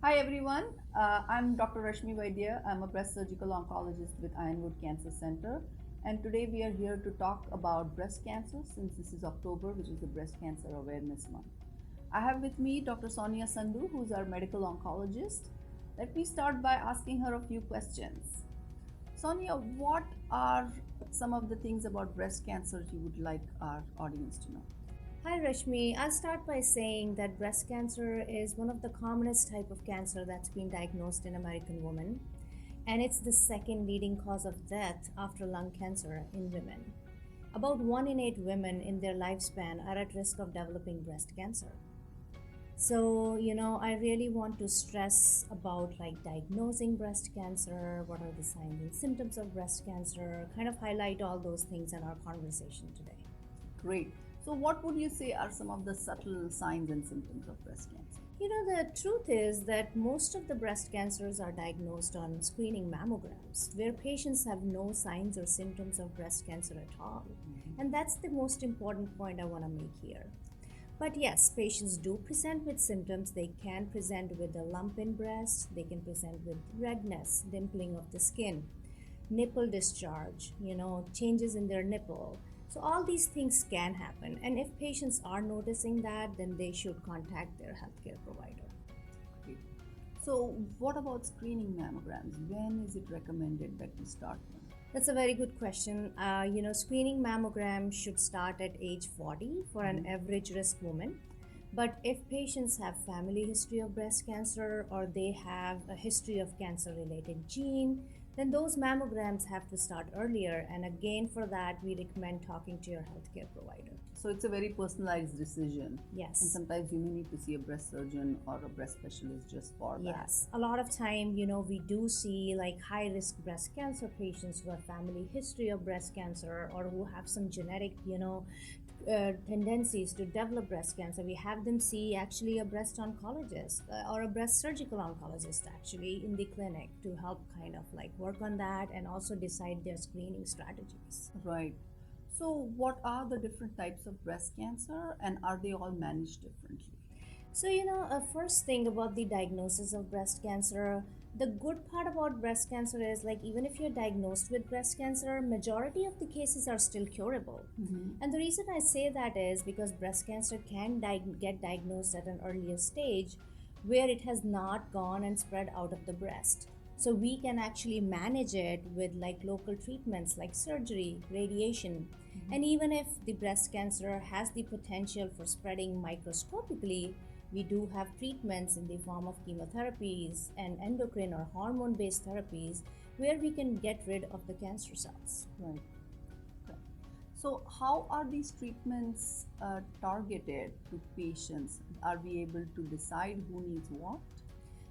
Hi everyone, I'm Dr. Rashmi Vaidya. I'm a breast surgical oncologist with Ironwood Cancer Center, and today we are here to talk about breast cancer since this is October, which is the Breast Cancer Awareness Month. I have with me Dr. Sonia Sandhu, who's our medical oncologist. Let me start by asking her a few questions. Sonia, what are some of the things about breast cancer you would like our audience to know? Hi Rashmi, I'll start by saying that breast cancer is one of the commonest type of cancer that's been diagnosed in American women, and it's the second leading cause of death after lung cancer in women. About 1 in 8 women in their lifespan are at risk of developing breast cancer. So, I really want to stress about like diagnosing breast cancer, what are the signs and symptoms of breast cancer, kind of highlight all those things in our conversation today. Great. So, what would you say are some of the subtle signs and symptoms of breast cancer? The truth is that most of the breast cancers are diagnosed on screening mammograms, where patients have no signs or symptoms of breast cancer at all. And that's the most important point I want to make here. But yes, patients do present with symptoms. They can present with a lump in breast, they can present with redness, dimpling of the skin, nipple discharge, changes in their nipple. So, all these things can happen. And if patients are noticing that, then they should contact their healthcare provider. Great. So, what about screening mammograms? When is it recommended that we start them? That's a very good question. Screening mammogram should start at age 40 for an Mhm. average risk woman. But if patients have family history of breast cancer or they have a history of cancer related gene, then those mammograms have to start earlier. And again, for that, we recommend talking to your healthcare provider. So, it's a very personalized decision, and Yes. sometimes you may need to see a breast surgeon or a breast specialist just for that. Yes, a lot of time, we do see like high risk breast cancer patients who have family history of breast cancer or who have some genetic, tendencies to develop breast cancer. We have them see actually a breast oncologist or a breast surgical oncologist actually in the clinic to help kind of like work on that and also decide their screening strategies. Right. So, what are the different types of breast cancer, and are they all managed differently? So, first thing about the diagnosis of breast cancer, the good part about breast cancer is like even if you're diagnosed with breast cancer, majority of the cases are still curable. Mhm. And the reason I say that is because breast cancer can get diagnosed at an earlier stage where it has not gone and spread out of the breast. So we can actually manage it with like local treatments like surgery, radiation. And even if the breast cancer has the potential for spreading microscopically, we do have treatments in the form of chemotherapies and endocrine or hormone based therapies where we can get rid of the cancer cells. Right. Okay. So, how are these treatments targeted to patients? Are we able to decide who needs what?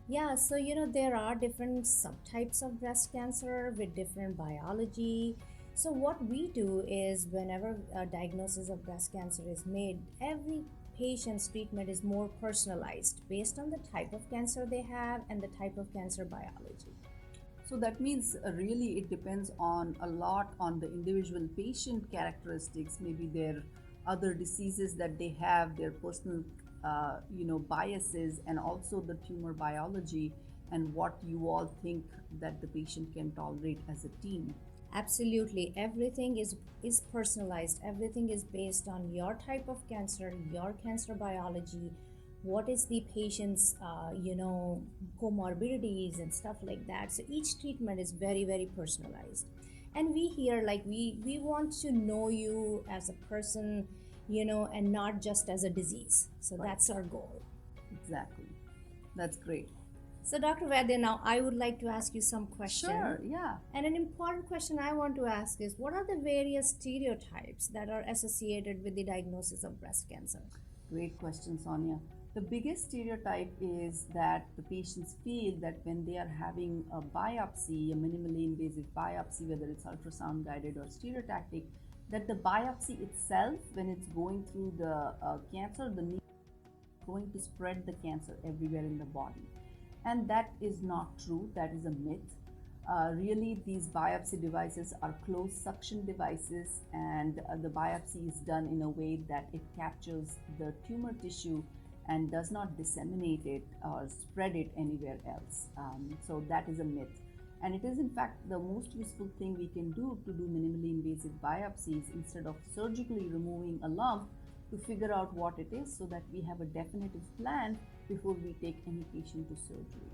Yeah, so there are different subtypes of breast cancer with different biology. So, what we do is whenever a diagnosis of breast cancer is made, every patient's treatment is more personalized based on the type of cancer they have and the type of cancer biology. So that means really it depends on a lot on the individual patient characteristics, maybe their other diseases that they have, their personal, biases, and also the tumor biology and what you all think that the patient can tolerate as a team. Absolutely. Everything is personalized. Everything is based on your type of cancer, your cancer biology, what is the patient's comorbidities and stuff like that. So each treatment is very very personalized. And we here like we want to know you as a person, and not just as a disease. So Right. that's our goal. Exactly. That's great. So, Dr. Vaidya, now I would like to ask you some question. Sure. Yeah. And an important question I want to ask is what are the various stereotypes that are associated with the diagnosis of breast cancer? Great question, Sonia. The biggest stereotype is that the patients feel that when they are having a biopsy, a minimally invasive biopsy, whether it's ultrasound guided or stereotactic, that the biopsy itself, when it's going through the cancer, the needle is going to spread the cancer everywhere in the body. And that is not true, that is a myth. Really, these biopsy devices are closed suction devices, and the biopsy is done in a way that it captures the tumor tissue and does not disseminate it or spread it anywhere else. So that is a myth. And it is, in fact, the most useful thing we can do minimally invasive biopsies instead of surgically removing a lump to figure out what it is so that we have a definitive plan before we take any patient to surgery.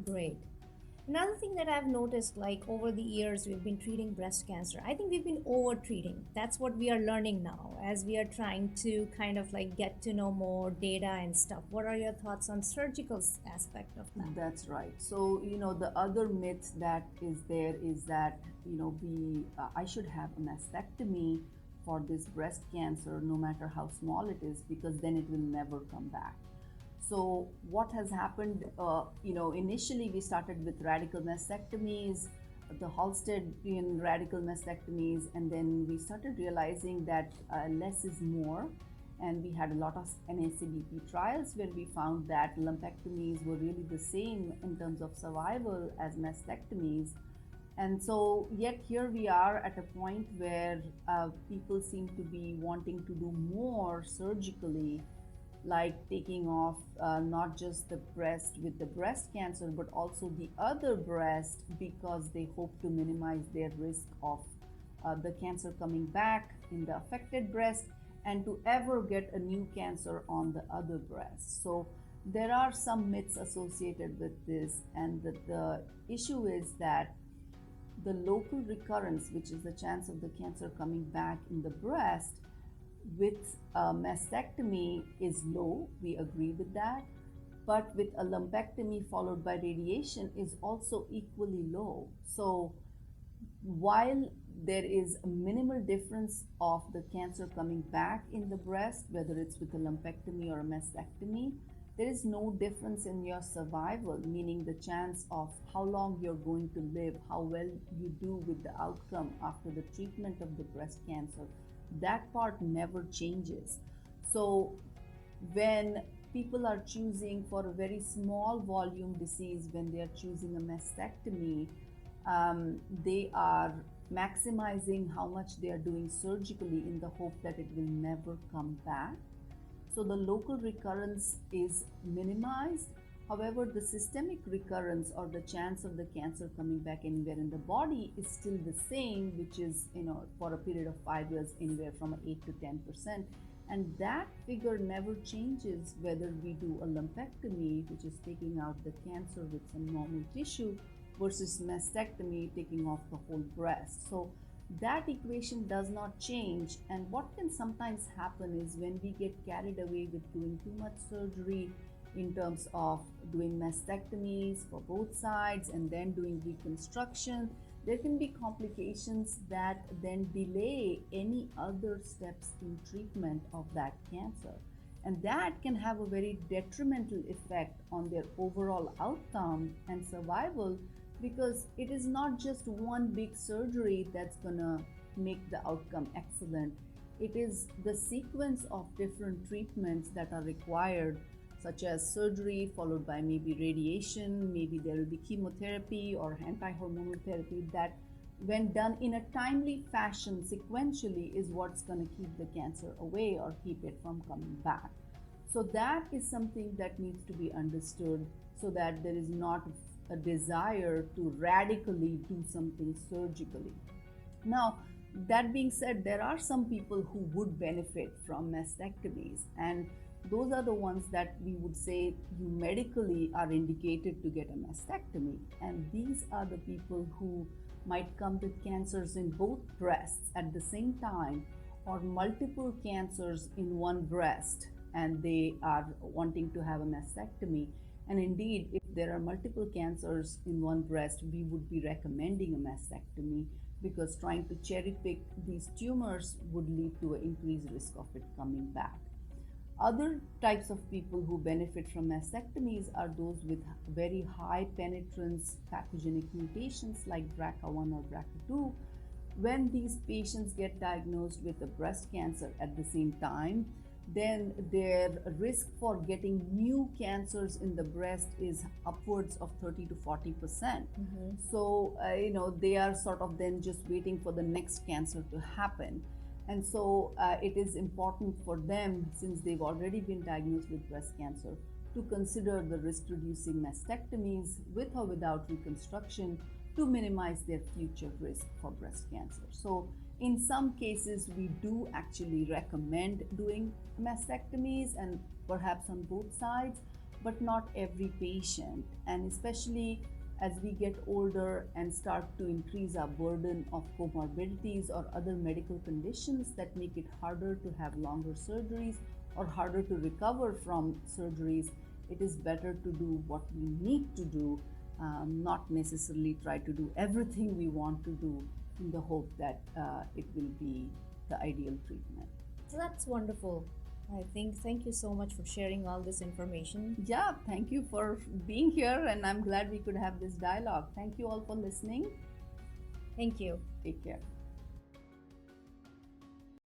Great. Another thing that I've noticed, like over the years, we've been treating breast cancer. I think we've been over treating. That's what we are learning now as we are trying to kind of like get to know more data and stuff. What are your thoughts on surgical aspect of that? That's right. So, the other myth that is there is that, I should have a mastectomy for this breast cancer, no matter how small it is, because then it will never come back. So what has happened, initially we started with radical mastectomies, the Halstedian radical mastectomies, and then we started realizing that less is more. And we had a lot of NACBP trials where we found that lumpectomies were really the same in terms of survival as mastectomies. And so, yet here we are at a point where people seem to be wanting to do more surgically, like taking off not just the breast with the breast cancer, but also the other breast, because they hope to minimize their risk of the cancer coming back in the affected breast and to ever get a new cancer on the other breast. So there are some myths associated with this, and the issue is that the local recurrence, which is the chance of the cancer coming back in the breast, with a mastectomy is low. We agree with that. But with a lumpectomy followed by radiation is also equally low. So while there is a minimal difference of the cancer coming back in the breast, whether it's with a lumpectomy or a mastectomy, there is no difference in your survival, meaning the chance of how long you're going to live, how well you do with the outcome after the treatment of the breast cancer. That part never changes. So when people are choosing for a very small volume disease, when they are choosing a mastectomy, they are maximizing how much they are doing surgically in the hope that it will never come back. So the local recurrence is minimized. However, the systemic recurrence or the chance of the cancer coming back anywhere in the body is still the same, which is, for a period of 5 years, anywhere from 8 to 10%. And that figure never changes whether we do a lumpectomy, which is taking out the cancer with some normal tissue, versus mastectomy, taking off the whole breast. So that equation does not change. And what can sometimes happen is when we get carried away with doing too much surgery in terms of doing mastectomies for both sides and then doing reconstruction, there can be complications that then delay any other steps in treatment of that cancer. And that can have a very detrimental effect on their overall outcome and survival, because it is not just one big surgery that's gonna make the outcome excellent. It is the sequence of different treatments that are required, such as surgery followed by maybe radiation, maybe there will be chemotherapy or anti-hormonal therapy, that when done in a timely fashion sequentially is what's going to keep the cancer away or keep it from coming back. So that is something that needs to be understood, so that there is not a desire to radically do something surgically. Now, that being said, there are some people who would benefit from mastectomies, and those are the ones that we would say you medically are indicated to get a mastectomy. And these are the people who might come with cancers in both breasts at the same time, or multiple cancers in one breast, and they are wanting to have a mastectomy. And indeed, if there are multiple cancers in one breast, we would be recommending a mastectomy, because trying to cherry pick these tumors would lead to an increased risk of it coming back. Other types of people who benefit from mastectomies are those with very high penetrance pathogenic mutations like BRCA1 or BRCA2. When these patients get diagnosed with a breast cancer at the same time, then their risk for getting new cancers in the breast is upwards of 30 to 40%. So, they are sort of then just waiting for the next cancer to happen. And so it is important for them, since they've already been diagnosed with breast cancer, to consider the risk reducing mastectomies with or without reconstruction to minimize their future risk for breast cancer. So, in some cases, we do actually recommend doing mastectomies, and perhaps on both sides, but not every patient. And especially as we get older and start to increase our burden of comorbidities or other medical conditions that make it harder to have longer surgeries or harder to recover from surgeries, it is better to do what we need to do, not necessarily try to do everything we want to do in the hope that it will be the ideal treatment. So that's wonderful. I think thank you so much for sharing all this information. Yeah, thank you for being here, and I'm glad we could have this dialogue. Thank you all for listening. Thank you. Take care.